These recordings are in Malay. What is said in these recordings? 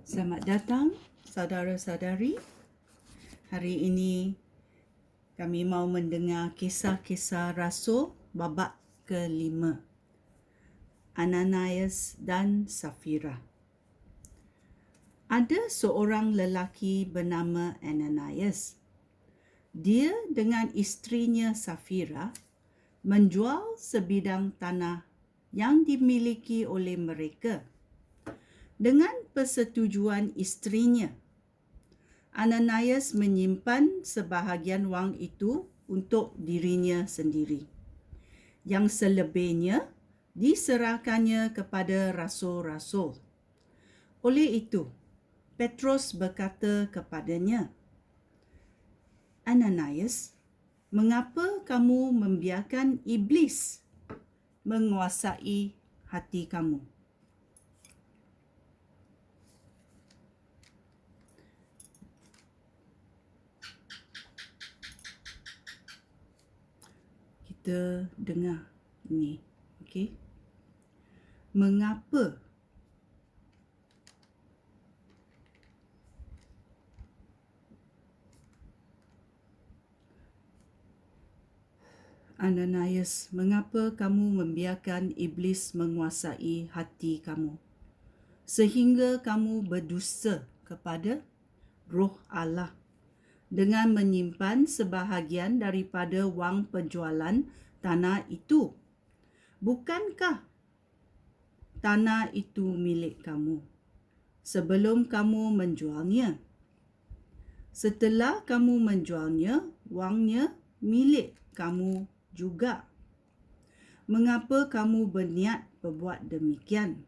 Selamat datang saudara-saudari. Hari ini kami mau mendengar kisah-kisah Rasul babak ke-5. Ananias dan Safira. Ada seorang lelaki bernama Ananias. Dia dengan isterinya Safira menjual sebidang tanah yang dimiliki oleh mereka. Dengan persetujuan isterinya, Ananias menyimpan sebahagian wang itu untuk dirinya sendiri. Yang selebihnya diserahkannya kepada rasul-rasul. Oleh itu, Petrus berkata kepadanya, "Ananias, mengapa kamu membiarkan iblis menguasai hati kamu?" Kita dengar ini, okey? Mengapa Ananias, mengapa kamu membiarkan iblis menguasai hati kamu, sehingga kamu berdusta kepada Roh Allah dengan menyimpan sebahagian daripada wang penjualan tanah itu? Bukankah tanah itu milik kamu sebelum kamu menjualnya? Setelah kamu menjualnya, wangnya milik kamu juga. Mengapa kamu berniat berbuat demikian?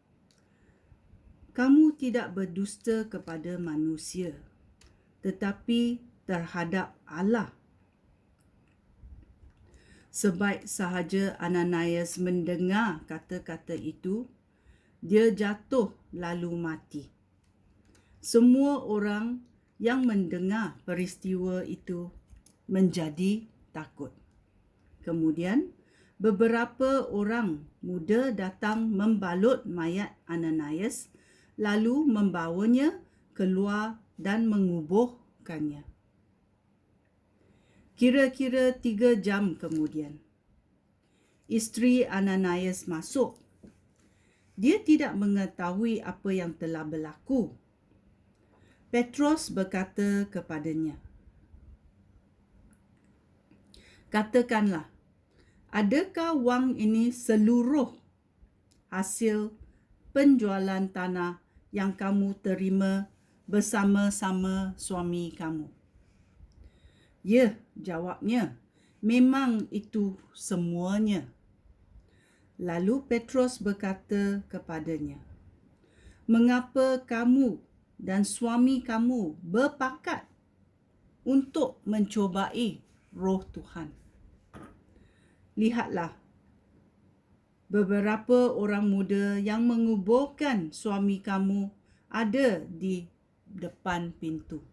Kamu tidak berdusta kepada manusia, tetapi terhadap Allah. Sebaik sahaja Ananias mendengar kata-kata itu, dia jatuh lalu mati. Semua orang yang mendengar peristiwa itu menjadi takut. Kemudian, beberapa orang muda datang membalut mayat Ananias, lalu membawanya keluar dan mengubuhkannya. Kira-kira 3 jam kemudian, isteri Ananias masuk. Dia tidak mengetahui apa yang telah berlaku. Petrus berkata kepadanya, "Katakanlah, adakah wang ini seluruh hasil penjualan tanah yang kamu terima bersama-sama suami kamu?" "Ya," jawabnya, "memang itu semuanya." Lalu Petrus berkata kepadanya, "Mengapa kamu dan suami kamu berpakat untuk mencobai Roh Tuhan? Lihatlah, beberapa orang muda yang menguburkan suami kamu ada di depan pintu.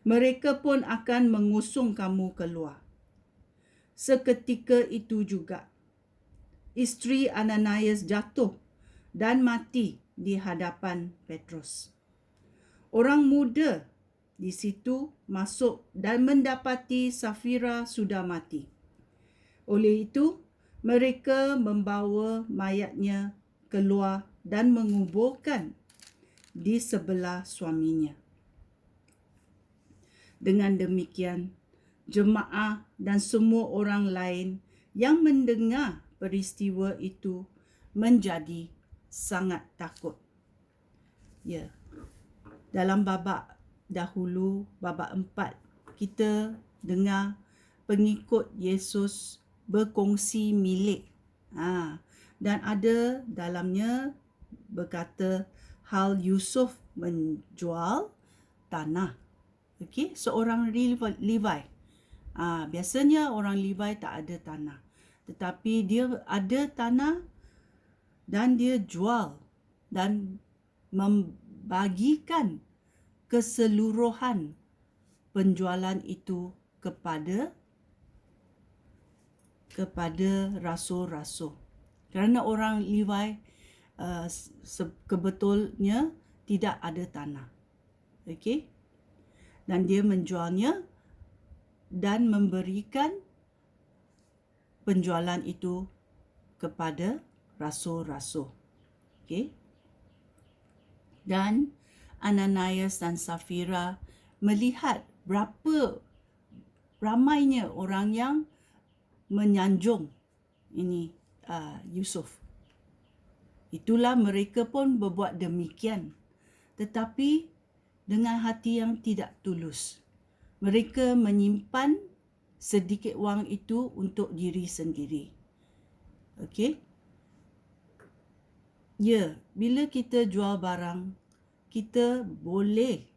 Mereka pun akan mengusung kamu keluar." Seketika itu juga, isteri Ananias jatuh dan mati di hadapan Petrus. Orang muda di situ masuk dan mendapati Safira sudah mati. Oleh itu, mereka membawa mayatnya keluar dan menguburkan di sebelah suaminya. Dengan demikian, jemaah dan semua orang lain yang mendengar peristiwa itu menjadi sangat takut. Ya, dalam babak dahulu, babak 4, kita dengar pengikut Yesus berkongsi milik. Dan ada dalamnya berkata hal Yusuf menjual tanah. Okey, seorang Levi. Biasanya orang Levi tak ada tanah. Tetapi dia ada tanah dan dia jual dan membagikan keseluruhan penjualan itu kepada rasul-rasul. Kerana orang Levi kebetulnya tidak ada tanah. Okey? Dan dia menjualnya dan memberikan penjualan itu kepada rasul-rasul. Okey? Dan Ananias dan Safira melihat berapa ramainya orang yang menyanjung ini Yusuf. Itulah mereka pun berbuat demikian. Tetapi dengan hati yang tidak tulus. Mereka menyimpan sedikit wang itu untuk diri sendiri. Okey? Ya, bila kita jual barang, kita boleh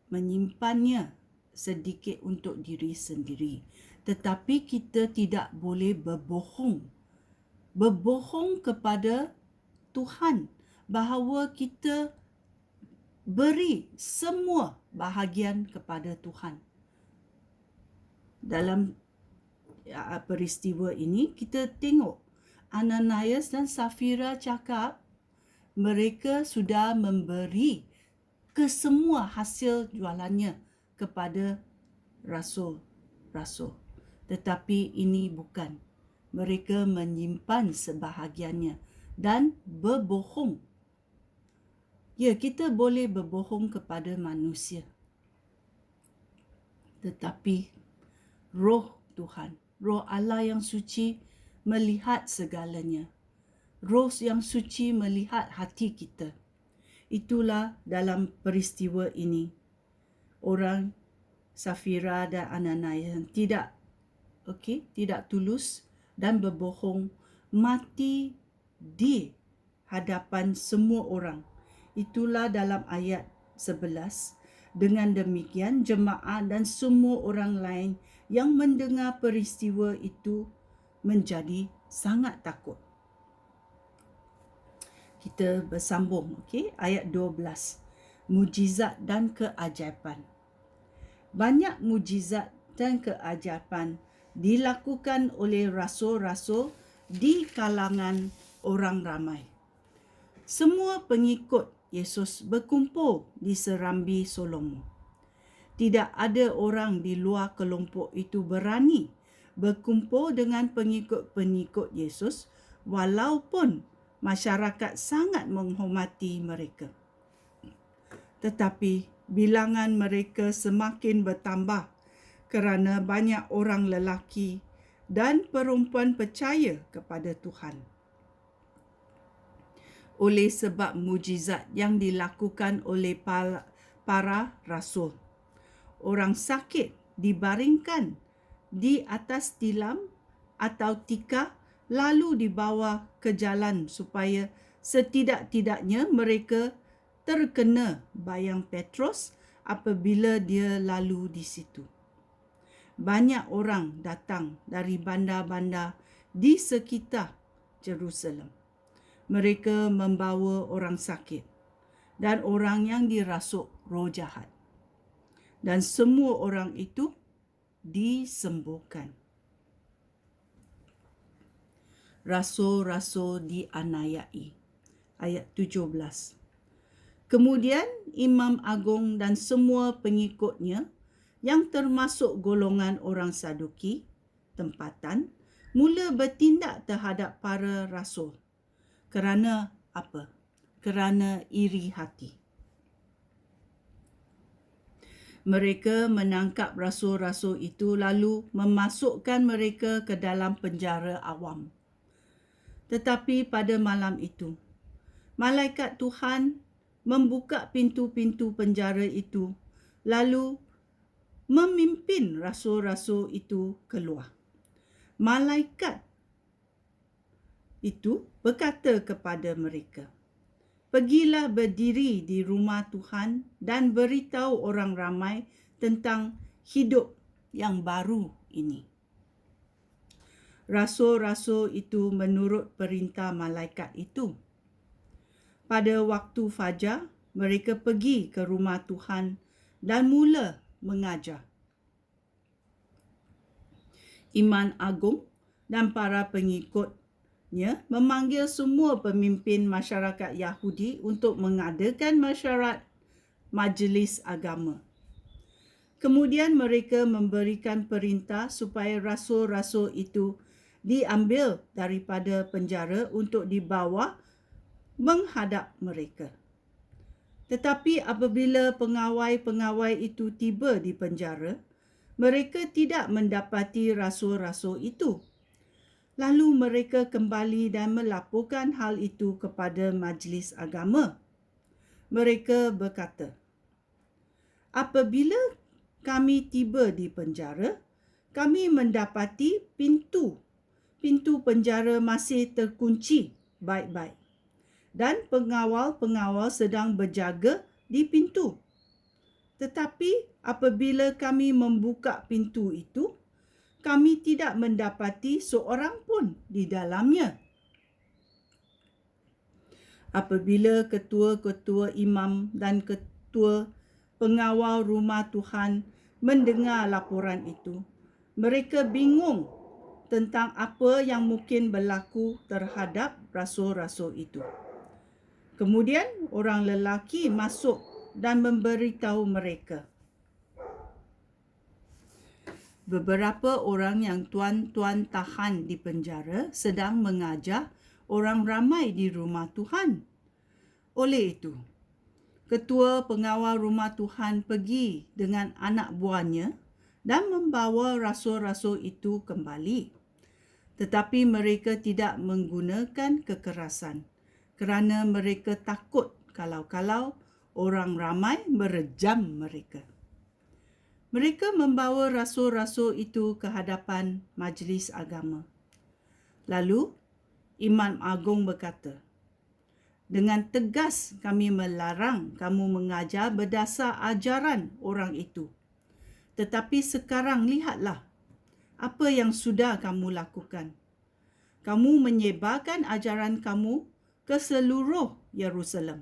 menyimpannya sedikit untuk diri sendiri. Tetapi kita tidak boleh berbohong. Berbohong kepada Tuhan bahawa kita beri semua bahagian kepada Tuhan. Dalam peristiwa ini, kita tengok Ananias dan Safira cakap mereka sudah memberi kesemua hasil jualannya kepada rasul-rasul. Tetapi ini bukan. Mereka menyimpan sebahagiannya dan berbohong. Ya, kita boleh berbohong kepada manusia. Tetapi Roh Tuhan, Roh Allah yang suci melihat segalanya. Roh yang suci melihat hati kita. Itulah dalam peristiwa ini. Orang Safira dan Ananias tidak tulus dan berbohong, mati di hadapan semua orang. Itulah dalam ayat 11. Dengan demikian, jemaah dan semua orang lain yang mendengar peristiwa itu menjadi sangat takut. Kita bersambung, ayat 12. Mujizat dan keajaiban. Banyak mujizat dan keajaiban dilakukan oleh rasul-rasul di kalangan orang ramai. Semua pengikut Yesus berkumpul di serambi Salomo. Tidak ada orang di luar kelompok itu berani berkumpul dengan pengikut-pengikut Yesus walaupun masyarakat sangat menghormati mereka. Tetapi bilangan mereka semakin bertambah kerana banyak orang lelaki dan perempuan percaya kepada Tuhan. Oleh sebab mujizat yang dilakukan oleh para rasul, orang sakit dibaringkan di atas tilam atau tikar lalu dibawa ke jalan supaya setidak-tidaknya mereka terkena bayang Petrus apabila dia lalu di situ. Banyak orang datang dari bandar-bandar di sekitar Jerusalem. Mereka membawa orang sakit dan orang yang dirasuk roh jahat. Dan semua orang itu disembuhkan. Rasul-rasul dianiayai. Ayat 17. Kemudian Imam Agung dan semua pengikutnya yang termasuk golongan orang Saduki tempatan mula bertindak terhadap para rasul. Kerana apa? Kerana iri hati. Mereka menangkap rasul-rasul itu lalu memasukkan mereka ke dalam penjara awam. Tetapi pada malam itu, malaikat Tuhan membuka pintu-pintu penjara itu lalu memimpin rasul-rasul itu keluar. Malaikat itu berkata kepada mereka, "Pergilah berdiri di rumah Tuhan dan beritahu orang ramai tentang hidup yang baru ini." Rasul-rasul itu menurut perintah malaikat itu. Pada waktu fajar, mereka pergi ke rumah Tuhan dan mula mengajar. Imam Agung dan para pengikut memanggil semua pemimpin masyarakat Yahudi untuk mengadakan mesyuarat majlis agama. Kemudian mereka memberikan perintah supaya rasul-rasul itu diambil daripada penjara untuk dibawa menghadap mereka. Tetapi apabila pengawai-pengawai itu tiba di penjara, mereka tidak mendapati rasul-rasul itu. Lalu mereka kembali dan melaporkan hal itu kepada majlis agama. Mereka berkata, apabila kami tiba di penjara, kami mendapati pintu penjara masih terkunci baik-baik dan pengawal-pengawal sedang berjaga di pintu. Tetapi apabila kami membuka pintu itu, kami tidak mendapati seorang pun di dalamnya. Apabila ketua-ketua imam dan ketua pengawal rumah Tuhan mendengar laporan itu, mereka bingung tentang apa yang mungkin berlaku terhadap rasul-rasul itu. Kemudian orang lelaki masuk dan memberitahu mereka, beberapa orang yang tuan-tuan tahan di penjara sedang mengajar orang ramai di rumah Tuhan. Oleh itu, ketua pengawal rumah Tuhan pergi dengan anak buahnya dan membawa rasul-rasul itu kembali. Tetapi mereka tidak menggunakan kekerasan kerana mereka takut kalau-kalau orang ramai merejam mereka. Mereka membawa rasul-rasul itu ke hadapan majlis agama. Lalu, Imam Agung berkata, dengan tegas kami melarang kamu mengajar berdasar ajaran orang itu. Tetapi sekarang lihatlah apa yang sudah kamu lakukan. Kamu menyebarkan ajaran kamu ke seluruh Yerusalem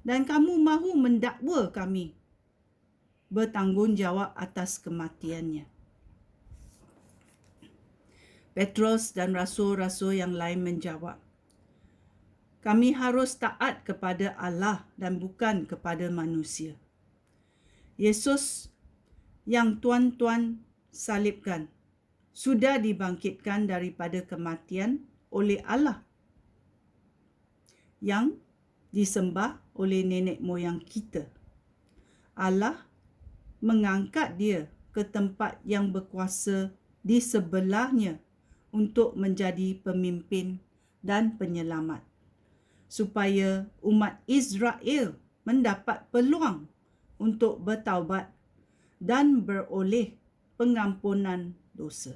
dan kamu mahu mendakwa kami bertanggungjawab atas kematiannya. Petrus dan rasul-rasul yang lain menjawab, kami harus taat kepada Allah dan bukan kepada manusia. Yesus yang tuan-tuan salibkan sudah dibangkitkan daripada kematian oleh Allah yang disembah oleh nenek moyang kita. Allah mengangkat dia ke tempat yang berkuasa di sebelahnya untuk menjadi pemimpin dan penyelamat, supaya umat Israel mendapat peluang untuk bertaubat dan beroleh pengampunan dosa.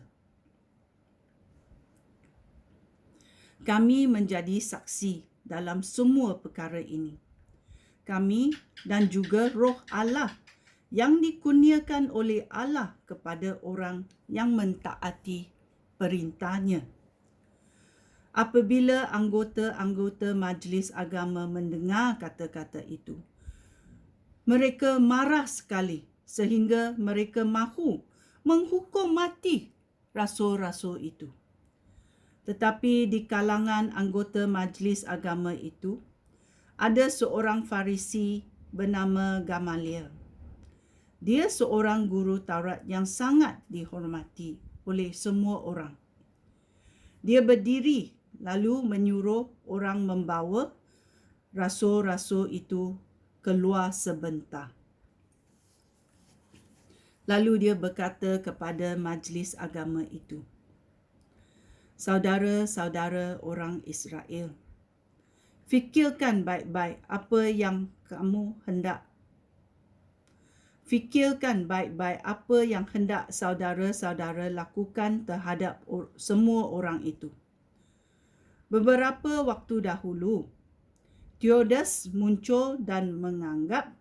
Kami menjadi saksi dalam semua perkara ini. Kami dan juga Roh Allah yang dikurniakan oleh Allah kepada orang yang mentaati perintahnya. Apabila anggota-anggota majlis agama mendengar kata-kata itu, mereka marah sekali sehingga mereka mahu menghukum mati rasul-rasul itu. Tetapi di kalangan anggota majlis agama itu, ada seorang Farisi bernama Gamaliel. Dia seorang guru Taurat yang sangat dihormati oleh semua orang. Dia berdiri lalu menyuruh orang membawa rasul-rasul itu keluar sebentar. Lalu dia berkata kepada majlis agama itu, saudara-saudara orang Israel, fikirkan baik-baik apa yang hendak saudara-saudara lakukan terhadap semua orang itu. Beberapa waktu dahulu, Theodas muncul dan menganggap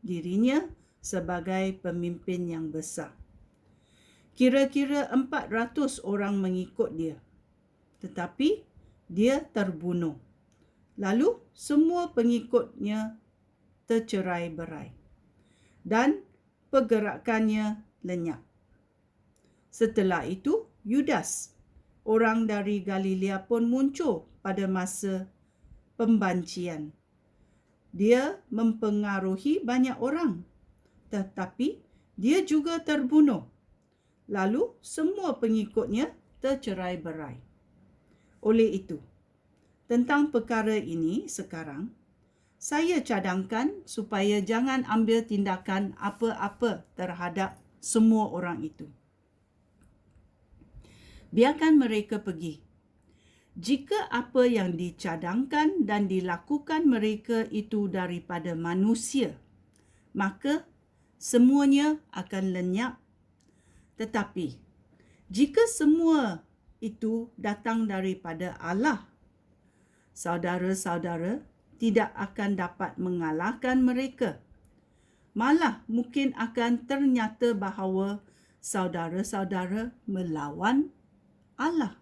dirinya sebagai pemimpin yang besar. Kira-kira 400 orang mengikut dia. Tetapi dia terbunuh. Lalu semua pengikutnya tercerai-berai dan pergerakannya lenyap. Setelah itu, Yudas, orang dari Galilea pun muncul pada masa pembancian. Dia mempengaruhi banyak orang, tetapi dia juga terbunuh. Lalu semua pengikutnya tercerai-berai. Oleh itu, tentang perkara ini sekarang, saya cadangkan supaya jangan ambil tindakan apa-apa terhadap semua orang itu. Biarkan mereka pergi. Jika apa yang dicadangkan dan dilakukan mereka itu daripada manusia, maka semuanya akan lenyap. Tetapi, jika semua itu datang daripada Allah, saudara-saudara tidak akan dapat mengalahkan mereka. Malah mungkin akan ternyata bahawa saudara-saudara melawan Allah.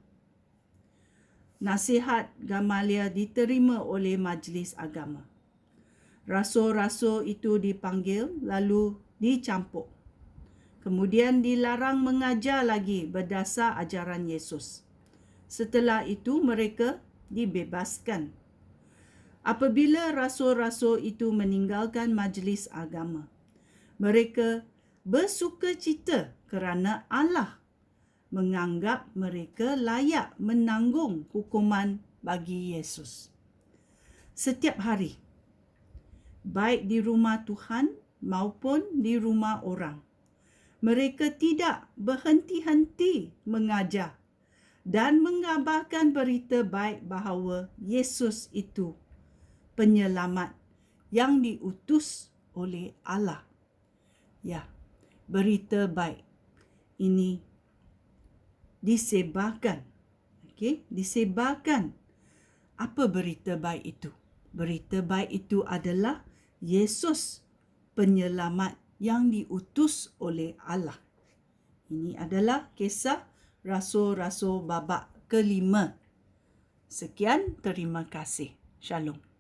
Nasihat Gamaliel diterima oleh majlis agama. Rasul-rasul itu dipanggil lalu dicampuk. Kemudian dilarang mengajar lagi berdasar ajaran Yesus. Setelah itu mereka dibebaskan. Apabila rasul-rasul itu meninggalkan majlis agama, mereka bersukacita kerana Allah menganggap mereka layak menanggung hukuman bagi Yesus. Setiap hari, baik di rumah Tuhan maupun di rumah orang, mereka tidak berhenti-henti mengajar dan mengabarkan berita baik bahawa Yesus itu penyelamat yang diutus oleh Allah. Ya, berita baik ini disebarkan. Disebarkan. Apa berita baik itu? Berita baik itu adalah Yesus penyelamat yang diutus oleh Allah. Ini adalah kisah Rasul-Rasul babak ke-5. Sekian, terima kasih. Shalom.